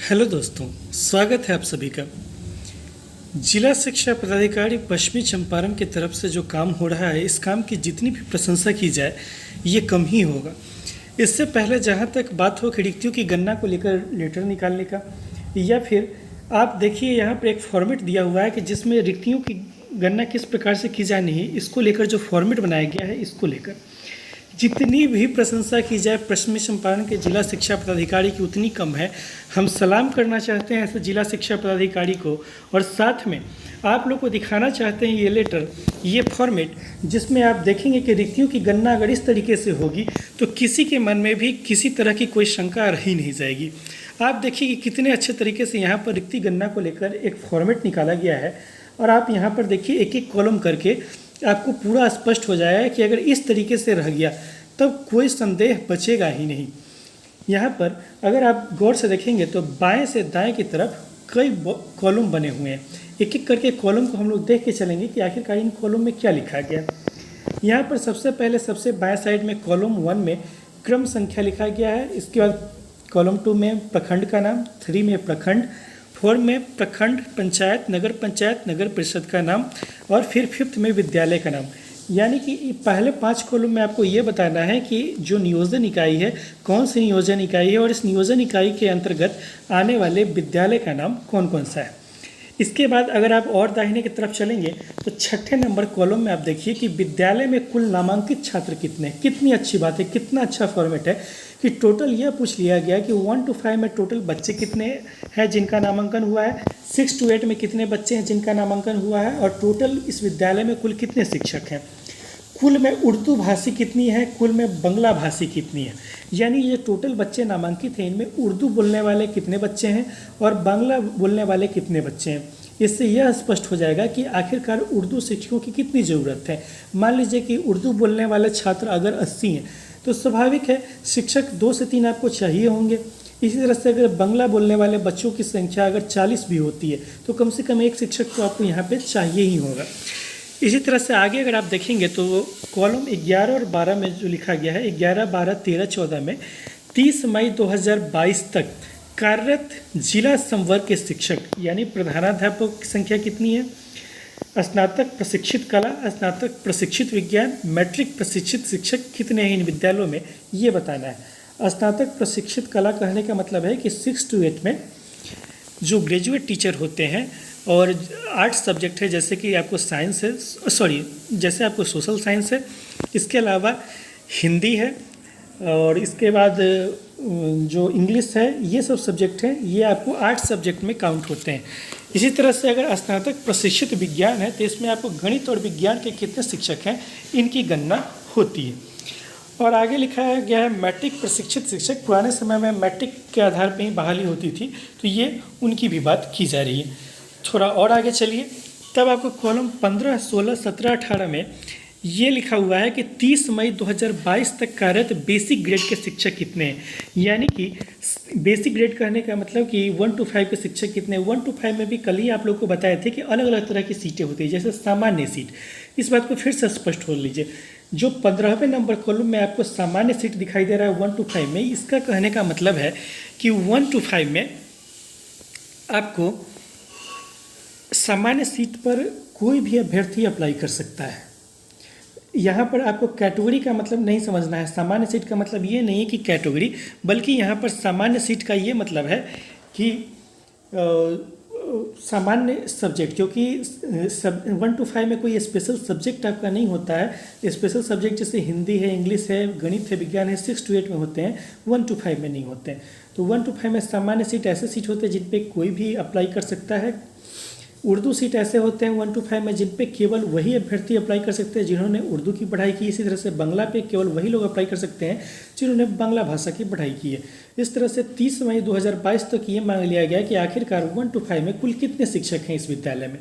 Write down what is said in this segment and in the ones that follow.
Hello दोस्तों, स्वागत है आप सभी का। जिला शिक्षा पदाधिकारी पश्चिमी चंपारण की तरफ से जो काम हो रहा है, इस काम की जितनी भी प्रशंसा की जाए ये कम ही होगा। इससे पहले जहाँ तक बात हो रिक्तियों की गणना को लेकर लेटर निकालने का, या फिर आप देखिए यहाँ पर एक फॉर्मेट दिया हुआ है कि जिसमें रिक्तियों की गणना किस प्रकार से की जानी है, इसको लेकर जो फॉर्मेट बनाया गया है, इसको लेकर जितनी भी प्रशंसा की जाए पश्चिमी चंपारण के जिला शिक्षा पदाधिकारी की उतनी कम है। हम सलाम करना चाहते हैं ऐसे जिला शिक्षा पदाधिकारी को, और साथ में आप लोग को दिखाना चाहते हैं ये लेटर, ये फॉर्मेट, जिसमें आप देखेंगे कि रिक्तियों की गणना अगर इस तरीके से होगी तो किसी के मन में भी किसी तरह की कोई शंका रह ही नहीं जाएगी। आप देखिए कि कितने अच्छे तरीके से यहाँ पर रिक्ति गणना को लेकर एक फॉर्मेट निकाला गया है, और आप यहाँ पर देखिए एक एक कॉलम करके आपको पूरा स्पष्ट हो जाएगा कि अगर इस तरीके से रह गया तब कोई संदेह बचेगा ही नहीं। यहाँ पर अगर आप गौर से देखेंगे तो बाएं से दाएं की तरफ कई कॉलम बने हुए हैं। एक एक करके कॉलम को हम लोग देख के चलेंगे कि आखिरकार इन कॉलम में क्या लिखा गया। यहाँ पर सबसे पहले सबसे बाएं साइड में कॉलम 1 में क्रम संख्या लिखा गया है। इसके बाद कॉलम 2 में प्रखंड का नाम, 3 में प्रखंड, 4 में प्रखंड, पंचायत, नगर परिषद का नाम, और फिर 5th में विद्यालय का नाम। यानी कि पहले 5 कॉलम में आपको ये बताना है कि जो नियोजन इकाई है कौन सी नियोजन इकाई है, और इस नियोजन इकाई के अंतर्गत आने वाले विद्यालय का नाम कौन कौन सा है। इसके बाद अगर आप और दाहिने की तरफ चलेंगे तो 6ठे नंबर कॉलम में आप देखिए कि विद्यालय में कुल नामांकित छात्र कितने। कितनी अच्छी बात है, कितना अच्छा फॉर्मेट है कि टोटल यह पूछ लिया गया कि 1 to 5 में टोटल बच्चे कितने हैं जिनका नामांकन हुआ है, 6 to 8 में कितने बच्चे हैं जिनका नामांकन हुआ है, और टोटल इस विद्यालय में कुल कितने शिक्षक हैं, कुल में उर्दू भाषी कितनी है, कुल में बंगला भाषी कितनी है। यानी ये टोटल बच्चे नामांकित हैं, इनमें उर्दू बोलने वाले कितने बच्चे हैं और बांग्ला बोलने वाले कितने बच्चे हैं। इससे यह स्पष्ट हो जाएगा कि आखिरकार उर्दू शिक्षकों की कितनी ज़रूरत है। मान लीजिए कि उर्दू बोलने वाले छात्र अगर 80 हैं तो स्वाभाविक है शिक्षक 2 से 3 आपको चाहिए होंगे। इसी तरह से अगर बांग्ला बोलने वाले बच्चों की संख्या अगर 40 भी होती है तो कम से कम एक शिक्षक तो आपको यहाँ पे चाहिए ही होगा। इसी तरह से आगे अगर आप देखेंगे तो कॉलम 11 और 12 में जो लिखा गया है, 11, 12, 13, 14 में 30 मई 2022 तक कार्यरत जिला संवर्ग के शिक्षक यानी प्रधानाध्यापक की संख्या कितनी है, स्नातक प्रशिक्षित कला, स्नातक प्रशिक्षित विज्ञान, मैट्रिक प्रशिक्षित शिक्षक कितने हैं इन विद्यालयों में, ये बताना है। स्नातक प्रशिक्षित कला कहने का मतलब है कि 6 to 8 में जो ग्रेजुएट टीचर होते हैं और आर्ट्स सब्जेक्ट है, जैसे कि आपको साइंस है, जैसे आपको सोशल साइंस है, इसके अलावा हिंदी है, और इसके बाद जो इंग्लिश है, ये सब सब्जेक्ट हैं, ये आपको आर्ट्स सब्जेक्ट में काउंट होते हैं। इसी तरह से अगर स्नातक प्रशिक्षित विज्ञान है तो इसमें आपको गणित और विज्ञान के कितने शिक्षक हैं इनकी गणना होती है। और आगे लिखा गया है मैट्रिक प्रशिक्षित शिक्षक। पुराने समय में मैट्रिक के आधार पर ही बहाली होती थी, तो ये उनकी भी बात की जा रही है। थोड़ा और आगे चलिए, तब आपको कॉलम 15, 16, 17, 18 में ये लिखा हुआ है कि 30 मई 2022 तक कार्यरत बेसिक ग्रेड के शिक्षक कितने हैं। यानी कि बेसिक ग्रेड कहने का मतलब कि 1 to 5 के शिक्षक कितने हैं। 1 to 5 में भी कल ही आप लोग को बताए थे कि अलग अलग तरह की सीटें होती हैं, जैसे सामान्य सीट। इस बात को फिर से स्पष्ट हो लीजिए, जो 15वें नंबर कॉलम में आपको सामान्य सीट दिखाई दे रहा है 1 to 5 में, इसका कहने का मतलब है कि 1 to 5 में आपको सामान्य सीट पर कोई भी अभ्यर्थी अप्लाई कर सकता है। यहाँ पर आपको कैटेगरी का मतलब नहीं समझना है। सामान्य सीट का मतलब ये नहीं है कि कैटेगरी, बल्कि यहाँ पर सामान्य सीट का ये मतलब है कि सामान्य सब्जेक्ट, क्योंकि 1 to 5 में कोई स्पेशल सब्जेक्ट आपका नहीं होता है। स्पेशल सब्जेक्ट जैसे हिंदी है, इंग्लिश है, गणित है, विज्ञान है, 6 to 8 में होते हैं, 1 to 5 में नहीं होते हैं। तो 1 to 5 में सामान्य सीट ऐसे सीट होते हैं जिन पे कोई भी अप्लाई कर सकता है। उर्दू सीट ऐसे होते हैं 1 to 5 में जिन पे केवल वही अभ्यर्थी अप्लाई कर सकते हैं जिन्होंने उर्दू की पढ़ाई की। इसी तरह से बांग्ला पे केवल वही लोग अप्लाई कर सकते हैं जिन्होंने बांग्ला भाषा की पढ़ाई की है। इस तरह से 30 मई 2022 तक ये मांग लिया गया कि आखिरकार 1 to 5 में कुल कितने शिक्षक हैं इस विद्यालय में।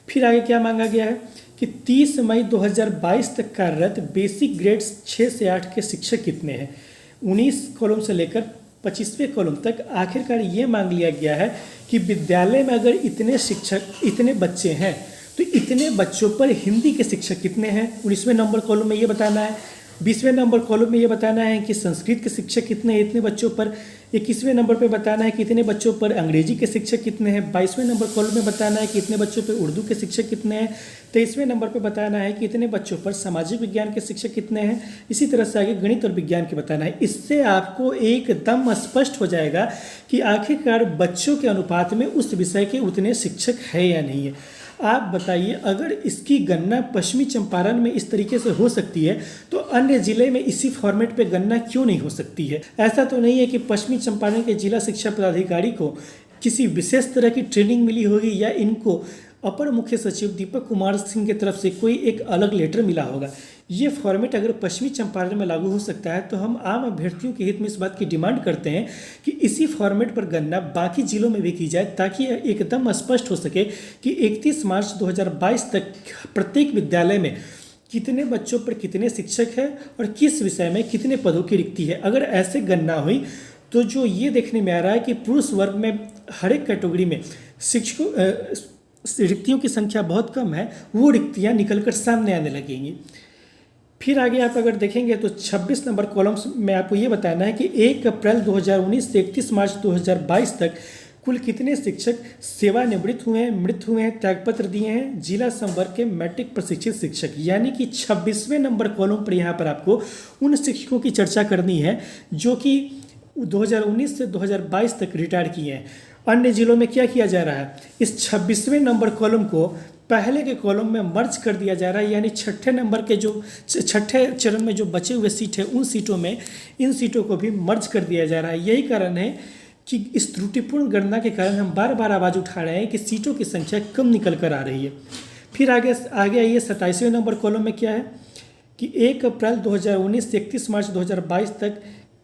फिर आगे क्या मांगा गया है कि 30 मई 2022 तक कार्यरत बेसिक ग्रेड्स 6 से 8 के शिक्षक कितने हैं। 19 कॉलम से लेकर 25वें कॉलम तक आखिरकार ये मांग लिया गया है कि विद्यालय में अगर इतने शिक्षक, इतने बच्चे हैं तो इतने बच्चों पर हिंदी के शिक्षक कितने हैं। 19वें नंबर कॉलम में ये बताना है। 20वें नंबर कॉलम में ये बताना है कि संस्कृत के शिक्षक कितने हैं इतने बच्चों पर। 21वें नंबर पे बताना है कि इतने बच्चों पर अंग्रेजी के शिक्षक कितने हैं। 22वें नंबर कॉलम में बताना है कि इतने बच्चों पर उर्दू के शिक्षक कितने हैं। 23वें नंबर पे बताना है कि इतने बच्चों पर सामाजिक विज्ञान के शिक्षक कितने हैं। इसी तरह से आगे गणित और विज्ञान के बताना है। इससे आपको एकदम स्पष्ट हो जाएगा कि आखिरकार बच्चों के अनुपात में उस विषय के उतने शिक्षक है या नहीं है। आप बताइए, अगर इसकी गणना पश्चिमी चंपारण में इस तरीके से हो सकती है तो अन्य जिले में इसी फॉर्मेट पे गणना क्यों नहीं हो सकती है। ऐसा तो नहीं है कि पश्चिमी चंपारण के जिला शिक्षा पदाधिकारी को किसी विशेष तरह की ट्रेनिंग मिली होगी या इनको अपर मुख्य सचिव दीपक कुमार सिंह की तरफ से कोई एक अलग लेटर मिला होगा। ये फॉर्मेट अगर पश्चिमी चंपारण में लागू हो सकता है तो हम आम अभ्यर्थियों के हित में इस बात की डिमांड करते हैं कि इसी फॉर्मेट पर गणना बाकी जिलों में भी की जाए, ताकि एकदम स्पष्ट हो सके कि 31 मार्च 2022 तक प्रत्येक विद्यालय में कितने बच्चों पर कितने शिक्षक हैं और किस विषय में कितने पदों की रिक्ति है। अगर ऐसे गणना हुई तो जो ये देखने में आ रहा है कि पुरुष वर्ग में हर एक कैटेगरी में शिक्षकों रिक्तियों की संख्या बहुत कम है, वो रिक्तियाँ निकलकर सामने आने लगेंगी। फिर आगे आप अगर देखेंगे तो 26 नंबर कॉलम्स में आपको ये बताना है कि 1 अप्रैल 2019 से 31 मार्च 2022 तक कुल कितने शिक्षक सेवानिवृत्त हुए हैं, मृत हुए हैं, त्यागपत्र दिए हैं जिला संवर्ग के मैट्रिक प्रशिक्षित शिक्षक। यानी कि 26वें नंबर कॉलम पर यहाँ पर आपको उन शिक्षकों की चर्चा करनी है जो कि 2019 से 2022 तक रिटायर किए हैं। अन्य जिलों में क्या किया जा रहा है, इस 26वें नंबर कॉलम को पहले के कॉलम में मर्ज कर दिया जा रहा है। यानी छठे नंबर के जो छठे चरण में जो बचे हुए सीट है उन सीटों में इन सीटों को भी मर्ज कर दिया जा रहा है। यही कारण है कि इस त्रुटिपूर्ण गणना के कारण हम बार बार आवाज़ उठा रहे हैं कि सीटों की संख्या कम निकल कर आ रही है। फिर आगे आइए 27वें नंबर कॉलम में क्या है कि 1 अप्रैल 2019 से 31 मार्च 2022 तक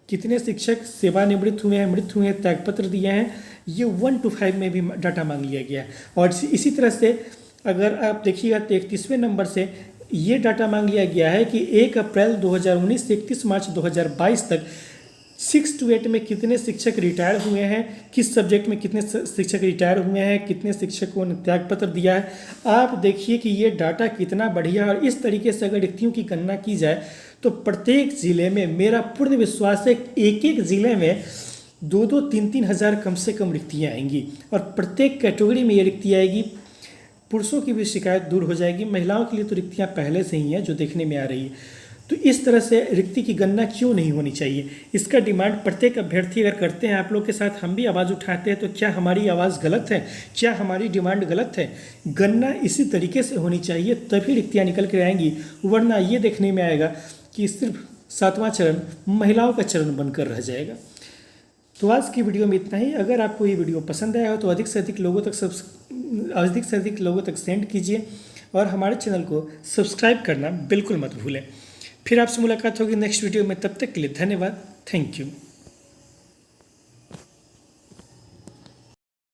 कितने शिक्षक सेवानिवृत्त हुए हैं, मृत हुए हैं, त्यागपत्र दिए हैं। ये 1 to 5 में भी डाटा मांग लिया गया है। और इसी तरह से अगर आप देखिएगा तो 31वें नंबर से ये डाटा मांग लिया गया है कि 1 अप्रैल 2019 से 31 मार्च 2022 तक 6 to 8 में कितने शिक्षक रिटायर हुए हैं, किस सब्जेक्ट में कितने शिक्षक रिटायर हुए हैं, कितने शिक्षकों ने त्यागपत्र दिया है। आप देखिए कि ये डाटा कितना बढ़िया। और इस तरीके से अगर रिक्तियों की गणना की जाए तो प्रत्येक ज़िले में मेरा पूर्ण विश्वास है एक एक ज़िले में 2-2, 3-3 हज़ार कम से कम रिक्तियाँ आएंगी और प्रत्येक कैटेगरी में ये रिक्तियाँ आएगी। पुरुषों की भी शिकायत दूर हो जाएगी, महिलाओं के लिए तो रिक्तियाँ पहले से ही हैं जो देखने में आ रही है। तो इस तरह से रिक्ति की गणना क्यों नहीं होनी चाहिए, इसका डिमांड प्रत्येक अभ्यर्थी अगर करते हैं आप लोग के साथ हम भी आवाज़ उठाते हैं तो क्या हमारी आवाज़ गलत है, क्या हमारी डिमांड गलत है। गणना इसी तरीके से होनी चाहिए तभी रिक्तियाँ निकल कर आएंगी, वरना ये देखने में आएगा कि सिर्फ 7वां चरण महिलाओं का चरण बनकर रह जाएगा। तो आज की वीडियो में इतना ही। अगर आपको ये वीडियो पसंद आया हो तो अधिक से अधिक लोगों तक सेंड कीजिए और हमारे चैनल को सब्सक्राइब करना बिल्कुल मत भूलें। फिर आपसे मुलाकात होगी नेक्स्ट वीडियो में, तब तक के लिए धन्यवाद। Thank you.